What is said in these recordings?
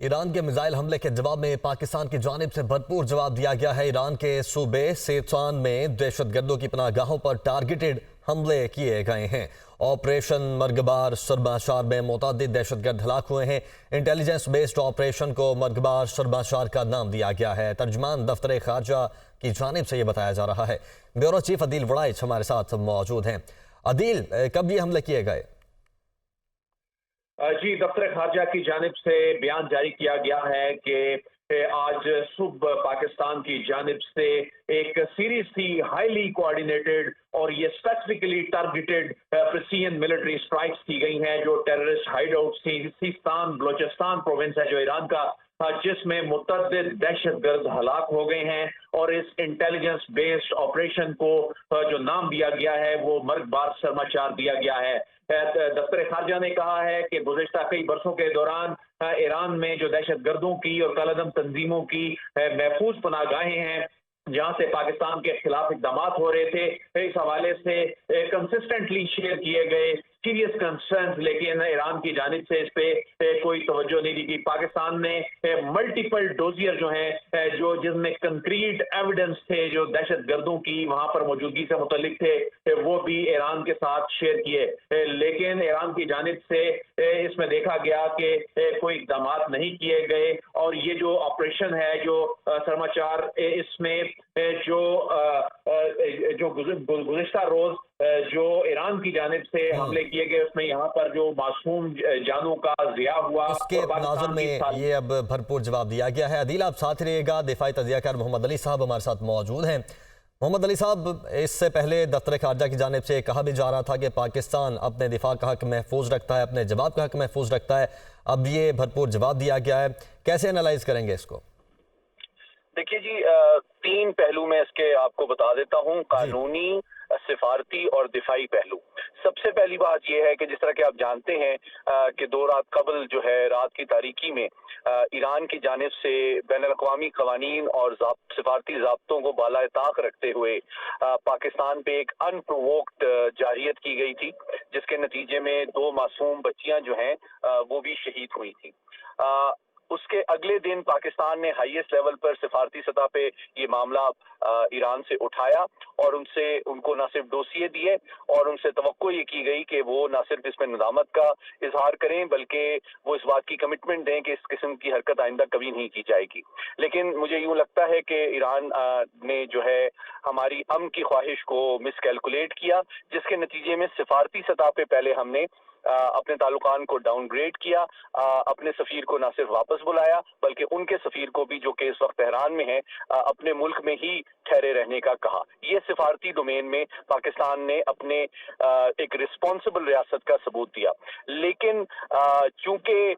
ایران کے میزائل حملے کے جواب میں پاکستان کی جانب سے بھرپور جواب دیا گیا ہے۔ ایران کے صوبے سیچوان میں دہشت گردوں کی پناہ گاہوں پر ٹارگیٹڈ حملے کیے گئے ہیں۔ آپریشن مرگبار سرماشار میں متعدد دہشت گرد ہلاک ہوئے ہیں۔ انٹیلیجنس بیسڈ آپریشن کو مرگبار سرماشار کا نام دیا گیا ہے۔ ترجمان دفتر خارجہ کی جانب سے یہ بتایا جا رہا ہے۔ بیورو چیف عدیل وڑائچ ہمارے ساتھ موجود ہیں۔ عدیل، کب یہ حملے کیے گئے؟ جی، دفتر خارجہ کی جانب سے بیان جاری کیا گیا ہے کہ آج صبح پاکستان کی جانب سے ایک سیریز تھی ہائیلی کوآرڈینیٹڈ اور یہ specifically targeted precision military strikes کی گئی ہیں جو ٹیررسٹ ہائیڈ آؤٹس تھی۔ سیستان بلوچستان پروونس ہے جو ایران کا، جس میں متعدد دہشت گرد ہلاک ہو گئے ہیں، اور اس انٹیلیجنس بیسڈ آپریشن کو جو نام دیا گیا ہے وہ مرگ بار سرماچار دیا گیا ہے۔ دفتر خارجہ نے کہا ہے کہ گزشتہ کئی برسوں کے دوران ایران میں جو دہشت گردوں کی اور کالعدم تنظیموں کی محفوظ پناہ گاہیں ہیں جہاں سے پاکستان کے خلاف اقدامات ہو رہے تھے، اس حوالے سے کنسسٹنٹلی شیئر کیے گئے سیریس کنسرنز، لیکن ایران کی جانب سے اس پہ کوئی توجہ نہیں دی گئی۔ پاکستان نے ملٹیپل ڈوزیئر جو ہیں جس میں کنکریٹ ایویڈنس تھے جو دہشت گردوں کی وہاں پر موجودگی سے متعلق تھے، وہ بھی ایران کے ساتھ شیئر کیے، لیکن ایران کی جانب سے اس میں دیکھا گیا کہ کوئی اقدامات نہیں کیے گئے۔ اور یہ جو آپریشن ہے جو سرماچار، اس میں جو گزشتہ روز جو ایران کی جانب سے حملے کیے گئے، اس میں یہاں پر جو معصوم جانوں کا ضیاع ہوا، اس کے تناظر میں یہ اب بھرپور جواب دیا گیا ہے۔ عدیل، آپ ساتھ رہیے گا۔ دفاعی تجزیہ کار محمد علی صاحب ہمارے ساتھ موجود ہیں۔ محمد علی صاحب، اس سے پہلے دفتر خارجہ کی جانب سے کہا بھی جا رہا تھا کہ پاکستان اپنے دفاع کا حق محفوظ رکھتا ہے، اپنے جواب کا حق محفوظ رکھتا ہے، اب یہ بھرپور جواب دیا گیا ہے، کیسے انالائز کریں گے اس کو؟ دیکھیے جی، تین پہلو میں اس کے آپ کو بتا دیتا ہوں، قانونی، سفارتی اور دفاعی پہلو۔ سب سے پہلی بات یہ ہے کہ جس طرح کہ آپ جانتے ہیں کہ 2 رات قبل جو ہے رات کی تاریکی میں ایران کی جانب سے بین الاقوامی قوانین اور سفارتی ضابطوں کو بالائے طاق رکھتے ہوئے پاکستان پہ ایک ان پرووکڈ جارحیت کی گئی تھی، جس کے نتیجے میں 2 معصوم بچیاں جو ہیں وہ بھی شہید ہوئی تھیں۔ اس کے اگلے دن پاکستان نے ہائیسٹ لیول پر سفارتی سطح پہ یہ معاملہ ایران سے اٹھایا اور ان کو نہ صرف ڈوسیے دیے اور ان سے توقع یہ کی گئی کہ وہ نہ صرف اس میں ندامت کا اظہار کریں بلکہ وہ اس بات کی کمٹمنٹ دیں کہ اس قسم کی حرکت آئندہ کبھی نہیں کی جائے گی۔ لیکن مجھے یوں لگتا ہے کہ ایران نے جو ہے ہماری امن کی خواہش کو مس کیلکولیٹ کیا، جس کے نتیجے میں سفارتی سطح پہ پہلے ہم نے اپنے تعلقات کو ڈاؤن گریڈ کیا، اپنے سفیر کو نہ صرف واپس بلایا بلکہ ان کے سفیر کو بھی جو کہ اس وقت تہران میں ہے اپنے ملک میں ہی ٹھہرے رہنے کا کہا۔ یہ سفارتی ڈومین میں پاکستان نے اپنے ایک رسپانسبل ریاست کا ثبوت دیا، لیکن چونکہ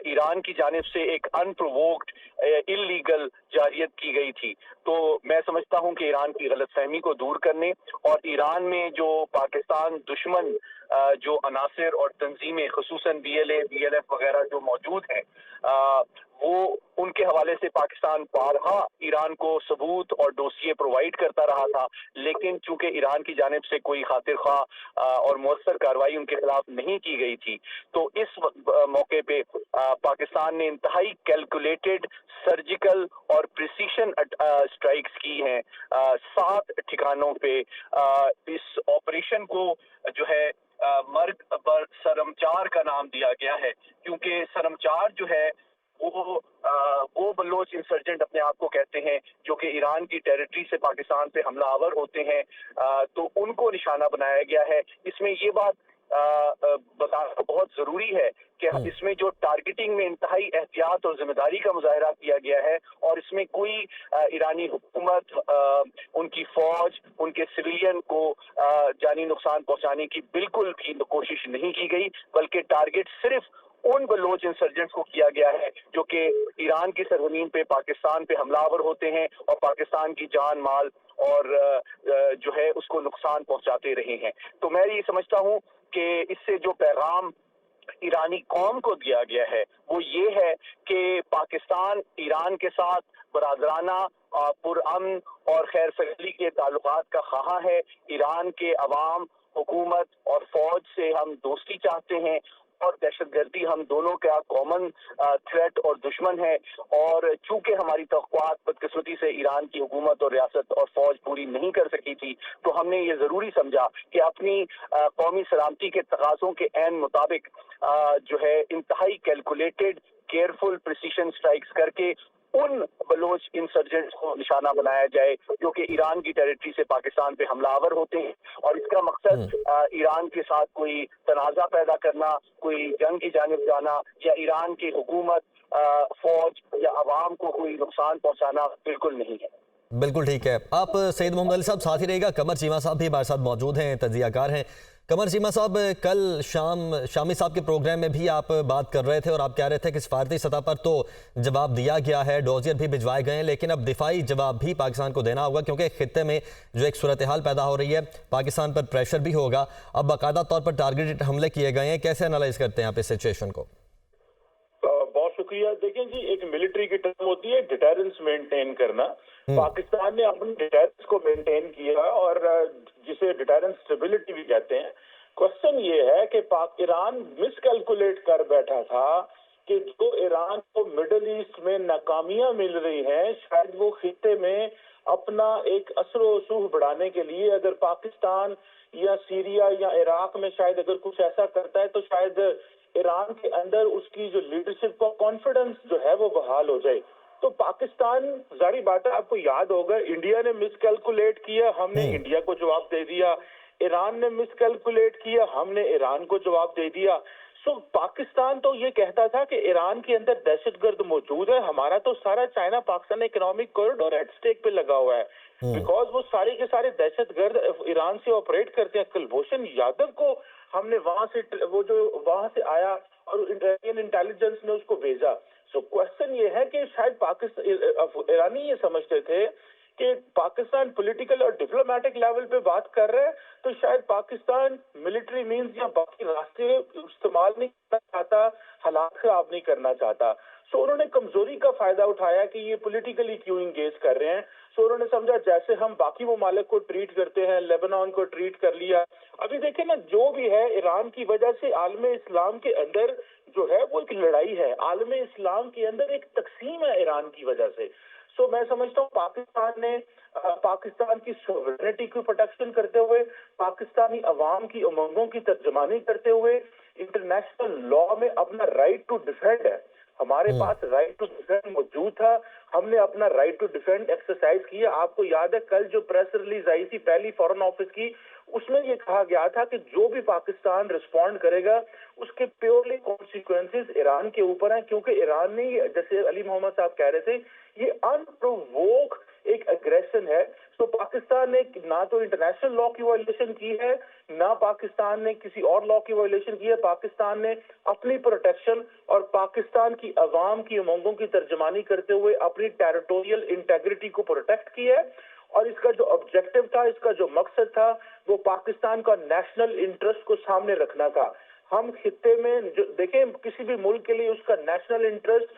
ایران کی جانب سے ایک ان پرووکڈ اللیگل جارحیت کی گئی تھی، تو میں سمجھتا ہوں کہ ایران کی غلط فہمی کو دور کرنے اور ایران میں جو پاکستان دشمن جو عناصر اور تنظیمیں خصوصاً B L A, B L F وغیرہ جو موجود ہیں، وہ ان کے حوالے سے پاکستان بارہا ایران کو ثبوت اور ڈوسیے پرووائڈ کرتا رہا تھا، لیکن چونکہ ایران کی جانب سے کوئی خاطر خواہ اور مؤثر کارروائی ان کے خلاف نہیں کی گئی تھی، تو اس موقع پہ پاکستان نے انتہائی کیلکولیٹڈ سرجیکل اور پریسیشن اسٹرائکس کی ہیں 7 ٹھکانوں پہ۔ اس آپریشن کو جو ہے مرگ پر سرمچار کا نام دیا گیا ہے، کیونکہ سرمچار جو ہے وہ بلوچ انسرجنٹ اپنے آپ کو کہتے ہیں جو کہ ایران کی ٹیریٹری سے پاکستان پہ حملہ آور ہوتے ہیں، تو ان کو نشانہ بنایا گیا ہے۔ اس میں یہ بات بتانا بہت ضروری ہے کہ اس میں جو ٹارگیٹنگ میں انتہائی احتیاط اور ذمہ داری کا مظاہرہ کیا گیا ہے، اور اس میں کوئی ایرانی حکومت، ان کی فوج، ان کے سویلین کو جانی نقصان پہنچانے کی بالکل بھی کوشش نہیں کی گئی، بلکہ ٹارگٹ صرف ان بلوچ انسرجنٹس کو کیا گیا ہے جو کہ ایران کی سرزمین پہ پاکستان پہ حملہ آور ہوتے ہیں اور پاکستان کی جان مال اور جو ہے اس کو نقصان پہنچاتے رہے ہیں۔ تو میں یہ سمجھتا ہوں کہ اس سے جو پیغام ایرانی قوم کو دیا گیا ہے وہ یہ ہے کہ پاکستان ایران کے ساتھ برادرانہ، پرامن اور خیر سگالی کے تعلقات کا خواہاں ہے۔ ایران کے عوام، حکومت اور فوج سے ہم دوستی چاہتے ہیں، اور دہشت گردی ہم دونوں کا کامن تھریٹ اور دشمن ہے، اور چونکہ ہماری توقعات بدقسمتی سے ایران کی حکومت اور ریاست اور فوج پوری نہیں کر سکی تھی، تو ہم نے یہ ضروری سمجھا کہ اپنی قومی سلامتی کے تقاضوں کے عین مطابق جو ہے انتہائی کیلکولیٹڈ کیئرفل پریسیشن سٹرائکس کر کے ان بلوچ انسرجنٹس کو نشانہ بنایا جائے جو کہ ایران کی ٹیریٹری سے پاکستان پہ حملہ آور ہوتے ہیں، اور اس کا مقصد ایران کے ساتھ کوئی تنازع پیدا کرنا، کوئی جنگ کی جانب جانا، یا ایران کی حکومت، فوج یا عوام کو کوئی نقصان پہنچانا بالکل نہیں ہے۔ بالکل ٹھیک ہے۔ آپ سید محمد علی صاحب ساتھ ہی رہے گا، قمر چیمہ صاحب بھی ہمارے ساتھ موجود ہیں، تجزیہ کار ہیں۔ قمر چیمہ صاحب، کل شامی صاحب کے پروگرام میں بھی آپ بات کر رہے تھے اور آپ کہہ رہے تھے کہ سفارتی سطح پر تو جواب دیا گیا ہے، ڈوزیر بھی بھجوائے گئے ہیں، لیکن اب دفاعی جواب بھی پاکستان کو دینا ہوگا کیونکہ خطے میں جو ایک صورتحال پیدا ہو رہی ہے، پاکستان پر پریشر بھی ہوگا۔ اب باقاعدہ طور پر ٹارگیٹڈ حملے کیے گئے ہیں، کیسے انالائز کرتے ہیں آپ اس سچویشن کو؟ بہت شکریہ۔ دیکھیں جی، ایک ملٹری کی ٹرم ہوتی ہے ڈیٹرنس مینٹین کرنا۔ پاکستان نے اپنی ڈیٹرنس کو مینٹین کیا اور جسے ڈیٹرنس اسٹیبلٹی بھی کہتے ہیں۔ کوشچن یہ ہے کہ ایران مس کیلکولیٹ کر بیٹھا تھا کہ جو ایران کو مڈل ایسٹ میں ناکامیاں مل رہی ہیں، شاید وہ خطے میں اپنا ایک اثر و رسوخ بڑھانے کے لیے اگر پاکستان یا سیریا یا عراق میں شاید اگر کچھ ایسا کرتا ہے تو شاید ایران کے اندر اس کی جو لیڈرشپ کا کانفیڈنس جو ہے وہ بحال ہو جائے۔ تو پاکستان، ظاہری بات ہے، آپ کو یاد ہوگا انڈیا نے مس کیلکولیٹ کیا، ہم نے انڈیا کو جواب دے دیا۔ ایران نے مس کیلکولیٹ کیا، ہم نے ایران کو جواب دے دیا۔ سو پاکستان تو یہ کہتا تھا کہ ایران کے اندر دہشت گرد موجود ہے، ہمارا تو سارا China Pakistan economic corridor at stake پہ لگا ہوا ہے، بیکاز وہ سارے کے سارے دہشت گرد ایران سے آپریٹ کرتے ہیں۔ کلبھوشن یادو کو ہم نے وہاں سے آیا اور انڈین انٹیلیجنس نے اس کو بھیجا۔ سو کوشچن یہ ہے کہ شاید ایرانی یہ سمجھتے تھے کہ پاکستان پولیٹیکل اور ڈپلومیٹک لیول پہ بات کر رہے ہیں تو شاید پاکستان ملٹری مینز یا باقی راستے استعمال نہیں کرنا چاہتا، حالات خراب نہیں کرنا چاہتا۔ سو انہوں نے کمزوری کا فائدہ اٹھایا کہ یہ پولیٹیکلی کیوں انگیج کر رہے ہیں۔ سو انہوں نے سمجھا جیسے ہم باقی ممالک کو ٹریٹ کرتے ہیں، لیبنان کو ٹریٹ کر لیا۔ ابھی دیکھیں نا، جو بھی ہے ایران کی وجہ سے عالم اسلام کے اندر جو ہے وہ ایک لڑائی ہے، عالم اسلام کے اندر ایک تقسیم ہے ایران کی وجہ سے۔ سو میں سمجھتا ہوں پاکستان نے پاکستان کی سوورنٹی کی پروٹیکشن کرتے ہوئے، پاکستانی عوام کی امنگوں کی ترجمانی کرتے ہوئے، انٹرنیشنل لا میں اپنا رائٹ ٹو ڈیفینڈ ہے، ہمارے پاس رائٹ ٹو ڈیفینڈ موجود تھا، ہم نے اپنا رائٹ ٹو ڈیفینڈ ایکسرسائز کیا۔ آپ کو یاد ہے کل جو پریس ریلیز آئی تھی پہلی فارن آفس کی، اس میں یہ کہا گیا تھا کہ جو بھی پاکستان رسپونڈ کرے گا اس کے پیورلی کانسیکوینسز ایران کے اوپر ہیں، کیونکہ ایران نے، جیسے علی محمد صاحب کہہ رہے تھے، یہ انپروووک ایک اگریشن ہے۔ تو پاکستان نے نہ تو انٹرنیشنل لا کی وائلیشن کی ہے، نہ پاکستان نے کسی اور لا کی وائلیشن کی ہے۔ پاکستان نے اپنی پروٹیکشن اور پاکستان کی عوام کی امنگوں کی ترجمانی کرتے ہوئے اپنی ٹیریٹوریل انٹیگریٹی کو پروٹیکٹ کیا ہے، اور اس کا جو آبجیکٹو تھا، اس کا جو مقصد تھا، وہ پاکستان کا نیشنل انٹرسٹ کو سامنے رکھنا تھا۔ ہم خطے میں جو دیکھیں، کسی بھی ملک کے لیے اس کا نیشنل انٹرسٹ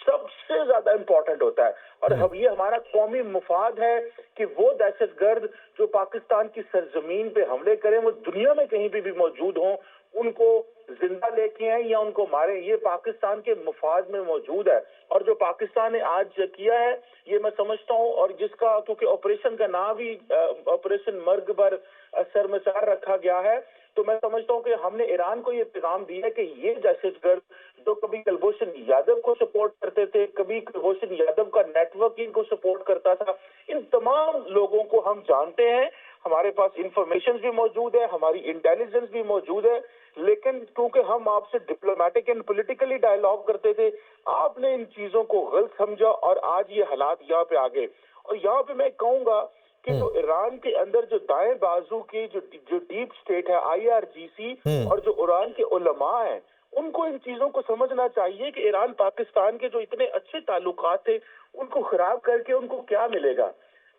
سب سے زیادہ امپورٹنٹ ہوتا ہے، اور اب یہ ہمارا قومی مفاد ہے کہ وہ دہشت گرد جو پاکستان کی سرزمین پہ حملے کریں، وہ دنیا میں کہیں بھی موجود ہوں، ان کو زندہ لے کے آئیں یا ان کو ماریں، یہ پاکستان کے مفاد میں موجود ہے۔ اور جو پاکستان نے آج کیا ہے، یہ میں سمجھتا ہوں، اور جس کا کیونکہ آپریشن کا نام بھی آپریشن مرگ بر سرمسار رکھا گیا ہے، تو میں سمجھتا ہوں کہ ہم نے ایران کو یہ پیغام دیا ہے کہ یہ دہشت گرد جو کبھی کلبھوشن یادو کو سپورٹ کرتے تھے، کبھی کلبھوشن یادو کا نیٹ ورک ان کو سپورٹ کرتا تھا، ان تمام لوگوں کو ہم جانتے ہیں، ہمارے پاس انفارمیشن بھی موجود ہے، ہماری انٹیلیجنس بھی موجود ہے، لیکن کیونکہ ہم آپ سے ڈپلومیٹک اینڈ پولیٹیکلی ڈائیلاگ کرتے تھے، آپ نے ان چیزوں کو غلط سمجھا اور آج یہ حالات یہاں پہ آ گئے۔ اور یہاں پہ میں کہوں گا کہ جو ایران کے اندر جو دائیں بازو کی جو ڈیپ سٹیٹ ہے، IRGC، اور جو ایران کے علماء ہیں، ان کو ان چیزوں کو سمجھنا چاہیے کہ ایران پاکستان کے جو اتنے اچھے تعلقات تھے ان کو خراب کر کے ان کو کیا ملے گا۔